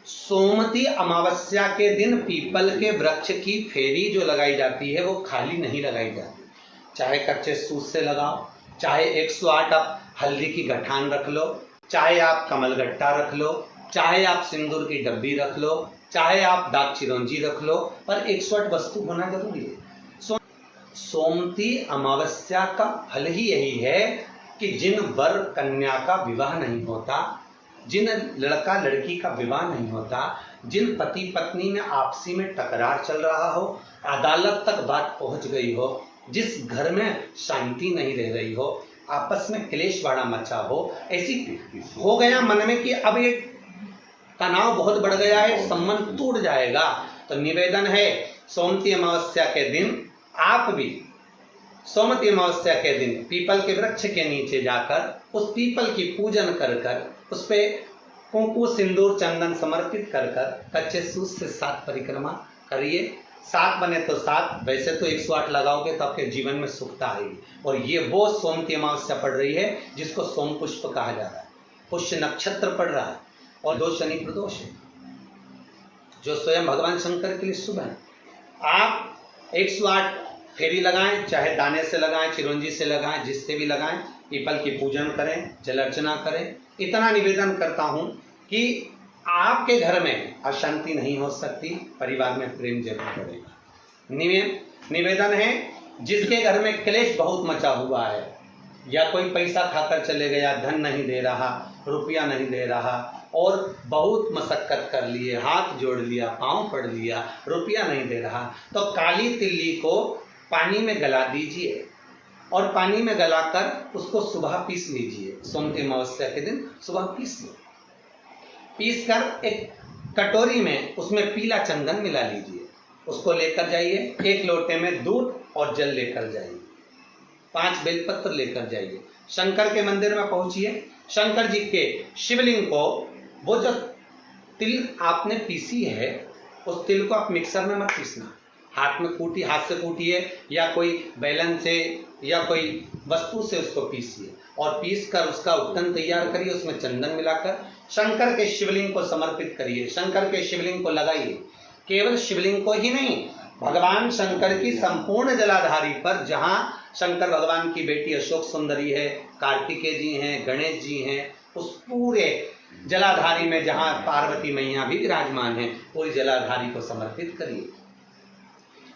सोमवती अमावस्या के दिन पीपल के वृक्ष की फेरी जो लगाई जाती है वो खाली नहीं लगाई जाती। चाहे कच्चे सूत से लगाओ, चाहे 108 आप हल्दी की गठान रख लो, चाहे आप कमलगट्टा रख लो, चाहे आप सिंदूर की डब्बी रख लो, चाहे आप दाग चिरौंजी रख लो, पर 108 वस्तु होना जरूरी है। सोमवती अमावस्या का फल ही यही है कि जिन वर कन्या का विवाह नहीं होता, जिन लड़का लड़की का विवाह नहीं होता, जिन पति पत्नी में आपसी में टकरार चल रहा हो, अदालत तक बात पहुंच गई हो, जिस घर में शांति नहीं रह रही हो, आपस में क्लेश बड़ा मचा हो, ऐसी हो गया मन में कि अब ये तनाव बहुत बढ़ गया है, संबंध टूट जाएगा, तो निवेदन है सोमवती अमावस्या के दिन आप भी सोमवती अमावस्या के दिन पीपल के वृक्ष के नीचे जाकर उस पीपल की पूजन कर कर उस पे कुंकु सिंदूर चंदन समर्पित कर कर कच्चे सूत से 7 परिक्रमा करिए। 7 बने तो 7, वैसे तो 108 लगाओगे तो आपके जीवन में सुखता आएगी। और ये वो सोमवती अमावस्या पड़ रही है जिसको सोम पुष्प कहा जा रहा है, पुष्य नक्षत्र पड़ रहा है और 2 शनि प्रदोष है जो स्वयं भगवान शंकर के लिए शुभ है। आप 108 फेरी लगाएं, चाहे दाने से लगाएं, चिरौंजी से लगाएं, जिससे भी लगाएं, पीपल की पूजन करें, जल अर्चना करें। इतना निवेदन करता हूं कि आपके घर में अशांति नहीं हो सकती, परिवार में प्रेम जरूर बढ़ेगा। निवेदन है जिसके घर में क्लेश बहुत मचा हुआ है, या कोई पैसा खाकर चले गया, धन नहीं दे रहा, रुपया नहीं दे रहा, और बहुत मशक्कत कर लिए, हाथ जोड़ लिया, पांव पड़ लिया, रुपया नहीं दे रहा, तो काली तिल्ली को पानी में गला दीजिए और पानी में गलाकर उसको सुबह पीस लीजिए। सोमवती अमावस्या के दिन सुबह पीस लो, पीस कर एक कटोरी में उसमें पीला चंदन मिला लीजिए, उसको लेकर जाइए, 1 लोटे में दूध और जल लेकर जाइए, 5 बेलपत्र लेकर जाइए, शंकर के मंदिर में पहुंचिए, शंकर जी के शिवलिंग को, वो जो तिल आपने पीसी है उस तिल को आप मिक्सर में मत पीसना, हाथ से कूटिए या कोई बेलन से या कोई वस्तु से उसको पीसिए और पीस कर उसका उपटन तैयार करिए, उसमें चंदन मिलाकर शंकर के शिवलिंग को समर्पित करिए, शंकर के शिवलिंग को लगाइए। केवल शिवलिंग को ही नहीं, भगवान शंकर की संपूर्ण जलाधारी पर, जहां शंकर भगवान की बेटी अशोक सुंदरी है, कार्तिकेय जी हैं, गणेश जी हैं, उस पूरे जलाधारी में जहां पार्वती मैया भी विराजमान है, पूरी जलाधारी को समर्पित करिए।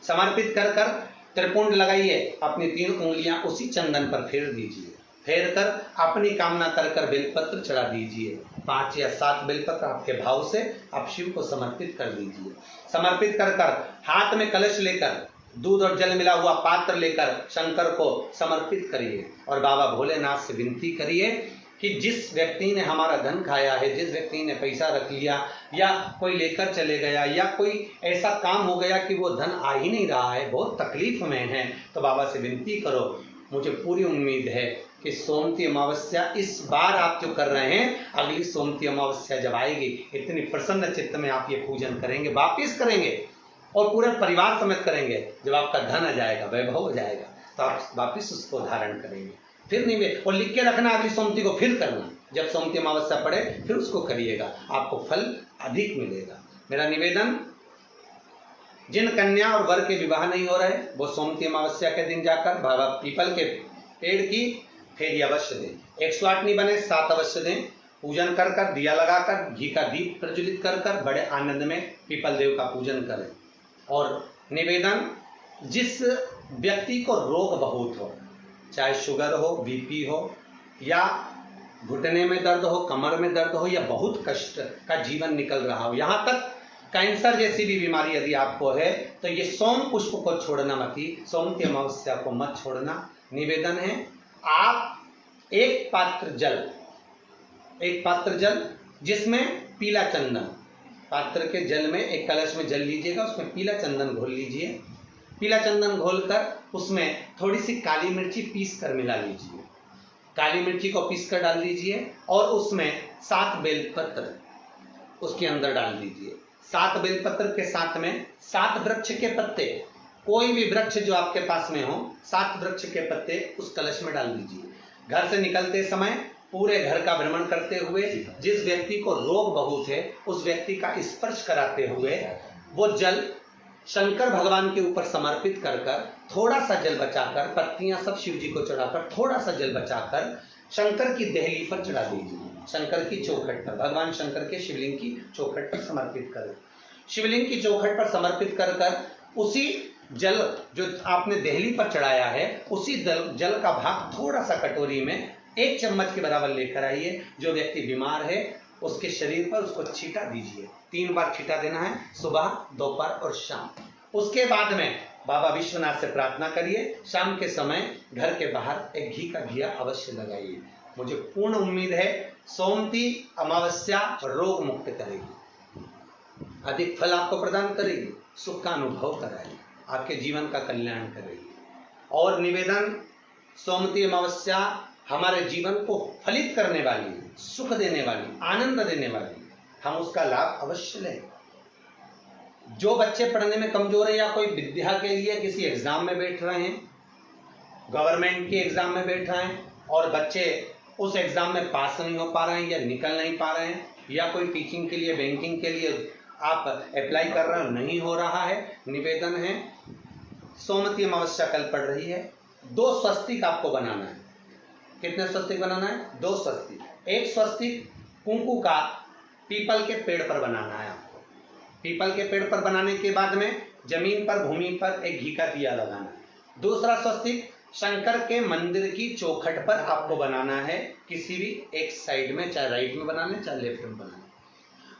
समर्पित कर कर त्रिपुंड लगाइए, अपनी 3 उंगलियां उसी चंदन पर फेर दीजिए, फेर कर अपनी कामना कर कर बेलपत्र चढ़ा दीजिए, 5 या 7 बेलपत्र आपके भाव से आप शिव को समर्पित कर दीजिए। समर्पित कर कर हाथ में कलश लेकर, दूध और जल मिला हुआ पात्र लेकर शंकर को समर्पित करिए और बाबा भोलेनाथ से विनती करिए कि जिस व्यक्ति ने हमारा धन खाया है, जिस व्यक्ति ने पैसा रख लिया या कोई लेकर चले गया या कोई ऐसा काम हो गया कि वो धन आ ही नहीं रहा है, बहुत तकलीफ में है, तो बाबा से विनती करो। मुझे पूरी उम्मीद है कि सोमवती अमावस्या इस बार आप जो कर रहे हैं, अगली सोमवती अमावस्या जब आएगी, इतनी प्रसन्न चित्त में आप ये पूजन करेंगे, वापिस करेंगे और पूरे परिवार समेत करेंगे। जब आपका धन आ जाएगा, वैभव हो जाएगा, तो आप वापिस उसको धारण करेंगे। फिर नहीं, और लिख के रखना, अगली सोमवती को फिर करना, जब सोमवती अमावस्या पड़े फिर उसको करिएगा, आपको फल अधिक मिलेगा। मेरा निवेदन, जिन कन्या और वर के विवाह नहीं हो रहे, वो सोमवती अमावस्या के दिन जाकर बाबा पीपल के पेड़ की फेरी अवश्य दें। 108 नहीं बने 7 अवश्य दें। पूजन कर कर, दिया लगाकर, घी का दीप प्रज्वलित कर कर बड़े आनंद में पीपल देव का पूजन करें। और निवेदन, जिस व्यक्ति को रोग बहुत हो, चाहे शुगर हो, बीपी हो, या घुटने में दर्द हो, कमर में दर्द हो, या बहुत कष्ट का जीवन निकल रहा हो, यहाँ तक कैंसर जैसी भी बीमारी यदि आपको है, तो ये सोम पुष्प को छोड़ना मत ही, सोमवती अमावस्या को मत छोड़ना। निवेदन है, आप एक पात्र जल जिसमें पीला चंदन, पात्र के जल में एक कलश में जल लीजिएगा, उसमें पीला चंदन घोल लीजिए। पीला चंदन घोलकर उसमें थोड़ी सी काली मिर्ची पीस कर मिला लीजिए, काली मिर्ची को पीस कर डाल दीजिए और उसमें 7 बेलपत्र उसके अंदर डाल दीजिए। 7 बेलपत्र के साथ में 7 वृक्ष के पत्ते, कोई भी वृक्ष जो आपके पास में हो, 7 वृक्ष के पत्ते उस कलश में डाल दीजिए। घर से निकलते समय पूरे घर का भ्रमण करते हुए जिस व्यक्ति को रोग बहुत है उस व्यक्ति का स्पर्श कराते हुए वो जल शंकर भगवान के ऊपर समर्पित कर कर थोड़ा सा जल बचाकर, पत्तियां सब शिव जी को चढ़ाकर थोड़ा सा जल बचाकर शंकर की देहली पर चढ़ा दीजिए, शंकर की चौखट पर, भगवान शंकर के शिवलिंग की चौखट पर समर्पित करें। शिवलिंग की चौखट पर समर्पित कर कर उसी जल जो आपने देहली पर चढ़ाया है उसी जल का भाग थोड़ा सा कटोरी में 1 चम्मच के बराबर लेकर आइए। जो व्यक्ति बीमार है उसके शरीर पर उसको छींटा दीजिए। 3 बार छींटा देना है, सुबह, दोपहर और शाम। उसके बाद में बाबा विश्वनाथ से प्रार्थना करिए। शाम के समय घर के बाहर एक घी का दिया अवश्य लगाइए। मुझे पूर्ण उम्मीद है सोमती अमावस्या रोग मुक्त करेगी, अधिक फल आपको प्रदान करेगी, सुख का अनुभव कराएगी, आपके जीवन का कल्याण करेगी। और निवेदन, सोमती अमावस्या हमारे जीवन को फलित करने वाली, सुख देने वाली, आनंद देने वाली, हम उसका लाभ अवश्य लें। जो बच्चे पढ़ने में कमजोर है या कोई विद्या के लिए किसी एग्जाम में बैठ रहे हैं, गवर्नमेंट के एग्जाम में बैठ रहे हैं और बच्चे उस एग्जाम में पास नहीं हो पा रहे हैं या निकल नहीं पा रहे हैं, या कोई टीचिंग के लिए, बैंकिंग के लिए आप अप्लाई कर रहे हो, नहीं हो रहा है, निवेदन है सोमती अमावस्या कल पड़ रही है, 2 स्वस्तिक आपको बनाना है। कितने स्वस्तिक बनाना है? 2 स्वस्तिक। एक स्वस्तिक कुंकू का पीपल के पेड़ पर बनाना है आपको। पीपल के पेड़ पर बनाने के बाद में जमीन पर, भूमि पर एक घी का दिया लगाना है। दूसरा स्वस्तिक शंकर के मंदिर की चौखट पर आपको बनाना है, किसी भी एक साइड में, चाहे राइट में बना लें चाहे लेफ्ट में बना लें।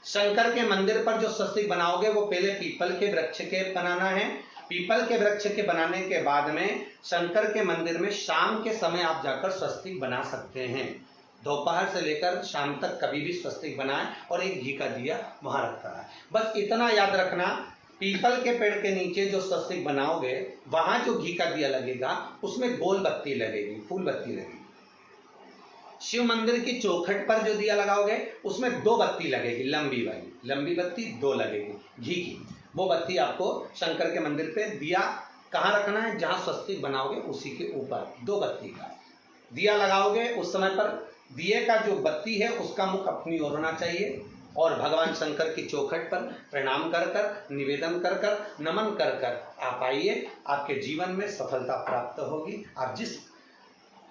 शंकर के मंदिर पर जो स्वस्तिक बनाओगे वो पहले पीपल के वृक्ष के बनाना है। पीपल के वृक्ष के बनाने के बाद में शंकर के मंदिर में शाम के समय आप जाकर स्वस्तिक बना सकते हैं। दोपहर से लेकर शाम तक कभी भी स्वस्तिक बनाएं और एक घी का दिया वहां रखता है। बस इतना याद रखना, पीपल के पेड़ के नीचे जो स्वस्तिक बनाओगे वहां जो घी का दिया लगेगा उसमें गोल बत्ती लगेगी, फूल बत्ती लगेगी। शिव मंदिर की चौखट पर जो दिया लगाओगे उसमें 2 बत्ती लगेगी, लंबी वाली, लंबी बत्ती 2 लगेगी घी की। वो बत्ती आपको शंकर के मंदिर पे दिया कहाँ रखना है? जहां स्वस्तिक बनाओगे उसी के ऊपर 2 बत्ती का दिया लगाओगे। उस समय पर दिए का जो बत्ती है उसका मुख अपनी ओर होना चाहिए और भगवान शंकर की चौखट पर प्रणाम कर कर, निवेदन कर कर, नमन कर कर आप आइए। आपके जीवन में सफलता प्राप्त होगी। आप जिस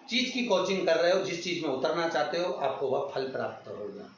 चीज की कोचिंग कर रहे हो, जिस चीज में उतरना चाहते हो, आपको वह फल प्राप्त होगा।